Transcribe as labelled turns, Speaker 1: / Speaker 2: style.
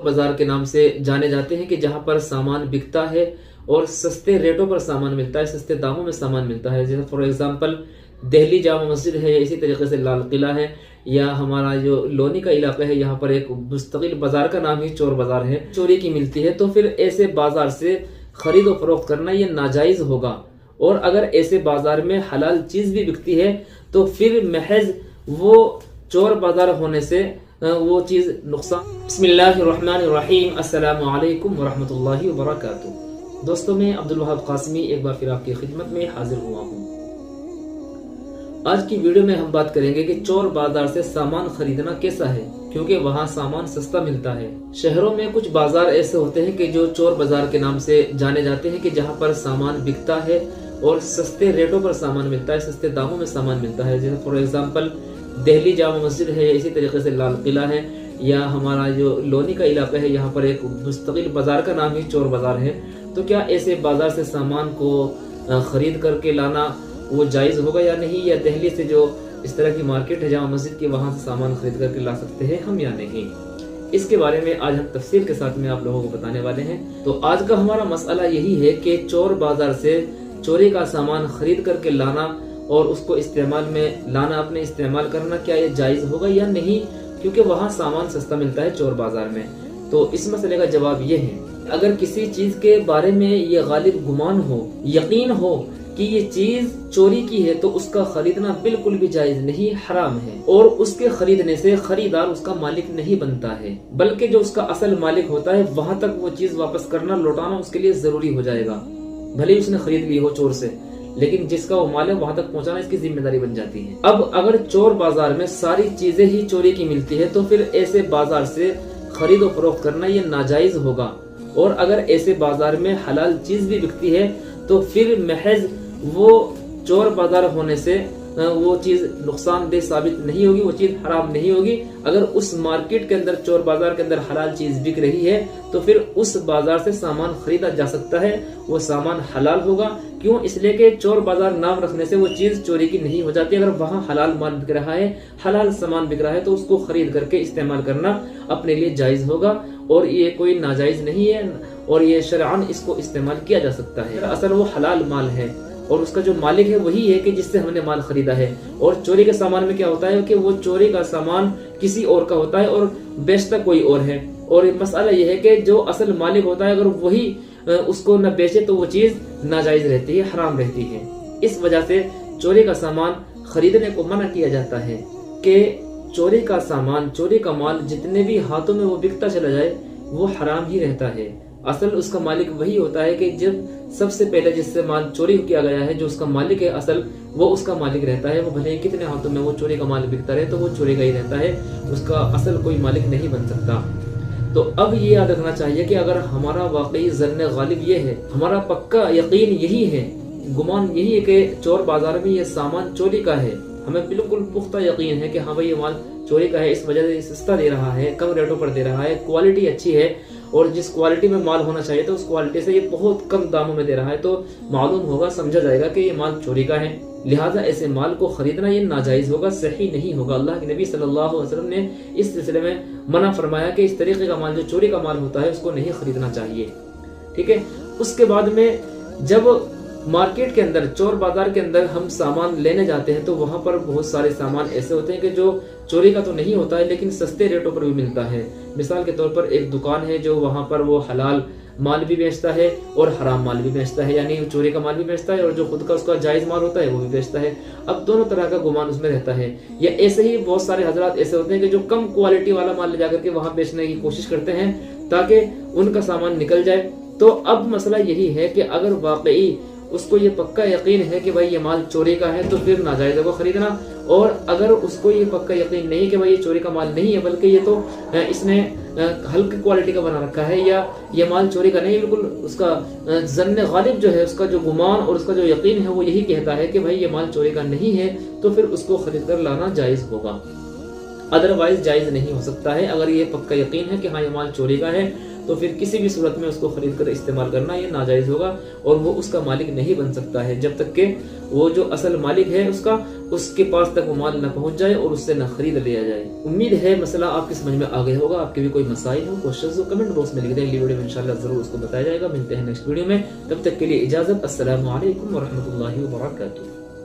Speaker 1: बाजार के नाम से जाने जाते हैं कि जहां पर सामान बिकता है और सस्ते रेटों पर सामान मिलता है, सस्ते दामों में सामान मिलता है। जैसे फॉर एग्जांपल दिल्ली जामा मस्जिद है, या इसी तरीके से लाल किला है, या हमारा जो लोनी का इलाका है, यहाँ पर एक मुस्तकिल बाजार का नाम ही चोर बाजार है, चोरी की मिलती है। तो फिर ऐसे बाजार से खरीद और फरोख्त करना ये नाजायज होगा। और अगर ऐसे बाजार में हलाल चीज भी बिकती है तो फिर महज वो चोर बाजार होने से वो चीज नुकसान। बिस्मिल्लाहिर्रहमानिर्रहीम, अस्सलामु अलैकुम वरहमतुल्लाहि वबरकातुहू। दोस्तों, मैं अब्दुल वहाब कासमी एक बार फिर आपकी खिदमत में हाजिर हुआ हूँ। आज की वीडियो में हम बात करेंगे कि चोर बाजार से सामान खरीदना कैसा है, क्योंकि वहाँ सामान सस्ता मिलता है। शहरों में कुछ बाजार ऐसे होते हैं कि जो चोर बाजार के नाम से जाने जाते हैं कि जहाँ पर सामान बिकता है और सस्ते रेटों पर सामान मिलता है, सस्ते दामों में सामान मिलता है। जैसे फॉर एग्जांपल दिल्ली जामा मस्जिद है, या इसी तरीके से लाल किला है, या हमारा जो लोनी का इलाका है, यहाँ पर एक मुस्तकिल बाजार का नाम ही चोर बाजार है। तो क्या ऐसे बाजार से सामान को खरीद करके लाना वो जायज़ होगा या नहीं, या दिल्ली से जो इस तरह की मार्केट है जामा मस्जिद की, वहाँ से सामान खरीद करके ला सकते हैं हम या नहीं? इसके बारे में आज हम तफसील के साथ में आप लोगों को बताने वाले हैं। तो आज का हमारा मसला यही है कि चोर बाजार से चोरी का सामान खरीद करके लाना और उसको इस्तेमाल में लाना, अपने इस्तेमाल करना, क्या ये जायज़ होगा या नहीं, क्योंकि वहाँ सामान सस्ता मिलता है चोर बाजार में। तो इस मसले का जवाब ये है, अगर किसी चीज के बारे में ये गालिब गुमान हो, यकीन हो कि ये चीज चोरी की है, तो उसका खरीदना बिल्कुल भी जायज नहीं, हराम है। और उसके खरीदने से खरीदार उसका मालिक नहीं बनता है, बल्कि जो उसका असल मालिक होता है वहां तक वो चीज वापस करना, लौटाना उसके लिए जरूरी हो जाएगा। भले ही उसने खरीद ली हो चोर से, लेकिन जिसका वो माल है वहां तक पहुंचाना इसकी जिम्मेदारी बन जाती है। अब अगर चोर बाजार में सारी चीजें ही चोरी की मिलती है तो फिर ऐसे बाजार से खरीद और फरोख्त करना ये नाजायज होगा। और अगर ऐसे बाजार में हलाल चीज भी बिकती है तो फिर महज वो चोर बाजार होने से वो चीज नुकसानदेह साबित नहीं होगी, वो चीज हराम नहीं होगी। अगर उस मार्केट के अंदर, चोर बाजार के अंदर हलाल चीज बिक रही है तो फिर उस बाजार से सामान खरीदा जा सकता है, वो सामान हलाल होगा। क्यों? इसलिए कि चोर बाजार नाम रखने से वो चीज चोरी की नहीं हो जाती। अगर वहाँ हलाल माल बिक रहा है, हलाल सामान बिक रहा है, तो उसको खरीद करके इस्तेमाल करना अपने लिए जायज होगा और ये कोई नाजायज नहीं है, और ये शरअन इसको इस्तेमाल किया जा सकता है। असल वो हलाल माल है और उसका जो मालिक है वही है कि जिससे हमने माल खरीदा है। और चोरी के सामान में क्या होता है कि वो चोरी का सामान किसी और का होता है और बेचता कोई और है। और मसला ये है कि जो असल मालिक होता है अगर वही उसको न बेचे तो वो चीज नाजायज रहती है, हराम रहती है। इस वजह से चोरी का सामान खरीदने को मना किया जाता है कि चोरी का सामान, चोरी का माल जितने भी हाथों में वो बिकता चला जाए वो हराम ही रहता है। असल उसका मालिक वही होता है कि जब सबसे पहले जिससे माल चोरी किया गया है, जो उसका मालिक है असल, वो उसका मालिक रहता है। वो भले ही कितने हाथों में वो चोरी का माल बिकता रहे तो वो चोरी का ही रहता है, उसका असल कोई मालिक नहीं बन सकता। तो अब ये याद रखना चाहिए कि अगर हमारा वाकई ज़न्न गालिब ये है, हमारा पक्का यकीन यही है, गुमान यही है कि चोर बाजार में ये सामान चोरी का है, हमें बिल्कुल पुख्ता यकीन है कि हाँ भाई ये माल चोरी का है, इस वजह से सस्ता दे रहा है, कम रेटों पर दे रहा है, क्वालिटी अच्छी है, और जिस क्वालिटी में माल होना चाहिए तो उस क्वालिटी से ये बहुत कम दामों में दे रहा है, तो मालूम होगा, समझा जाएगा कि ये माल चोरी का है। लिहाजा ऐसे माल को खरीदना ये नाजायज होगा, सही नहीं होगा। अल्लाह के नबी सल्लल्लाहु अलैहि वसल्लम ने इस सिलसिले में मना फरमाया कि इस तरीके का माल जो चोरी का माल होता है उसको नहीं खरीदना चाहिए। ठीक है। उसके बाद में जब मार्केट के अंदर, चोर बाजार के अंदर हम सामान लेने जाते हैं तो वहां पर बहुत सारे सामान ऐसे होते हैं कि जो चोरी का तो नहीं होता है लेकिन सस्ते रेटों पर भी मिलता है। मिसाल के तौर पर एक दुकान है जो वहां पर वो हलाल माल भी बेचता है और हराम माल भी बेचता है, यानी चोरी का माल भी बेचता है और जो खुद का उसका जायज माल होता है वो भी बेचता है। अब दोनों तरह का गुमान उसमें रहता है। या ऐसे ही बहुत सारे हजरात ऐसे होते हैं कि जो कम क्वालिटी वाला माल ले जाकर के वहां बेचने की कोशिश करते हैं ताकि उनका सामान निकल जाए। तो अब मसला यही है कि अगर वाकई उसको ये पक्का यकीन है कि भाई ये माल चोरी का है तो फिर नाजायज होगा खरीदना, और अगर उसको ये पक्का यकीन नहीं कि भाई ये चोरी का माल नहीं है बल्कि ये तो इसने हल्की क्वालिटी का बना रखा है या ये माल चोरी का नहीं, बिल्कुल उसका ज़न्न गालिब जो है, उसका जो गुमान और उसका जो यकीन है वो यही कहता है कि भाई ये माल चोरी का नहीं है, तो फिर उसको खरीद कर लाना जायज होगा। अदरवाइज जायज नहीं हो सकता है। अगर ये पक्का यकीन है कि हाँ ये माल चोरी का है تو پھر کسی بھی صورت میں اس کو خرید کر استعمال کرنا یہ ناجائز ہوگا، اور وہ اس کا مالک نہیں بن سکتا ہے جب تک کہ وہ جو اصل مالک ہے اس کے پاس تک وہ مال نہ پہنچ جائے اور اس سے نہ خرید لیا جائے۔ امید ہے مسئلہ آپ کی سمجھ میں آ گیا ہوگا۔ آپ کے بھی کوئی مسائل ہو، کوشچنز ہو، کمنٹ باکس میں لکھ دیں، اگلی ویڈیو میں انشاءاللہ ضرور اس کو بتایا جائے گا۔ ملتے ہیں نیکسٹ ویڈیو میں، تب تک کے لیے اجازت، السلام علیکم ورحمۃ اللہ وبرکاتہ۔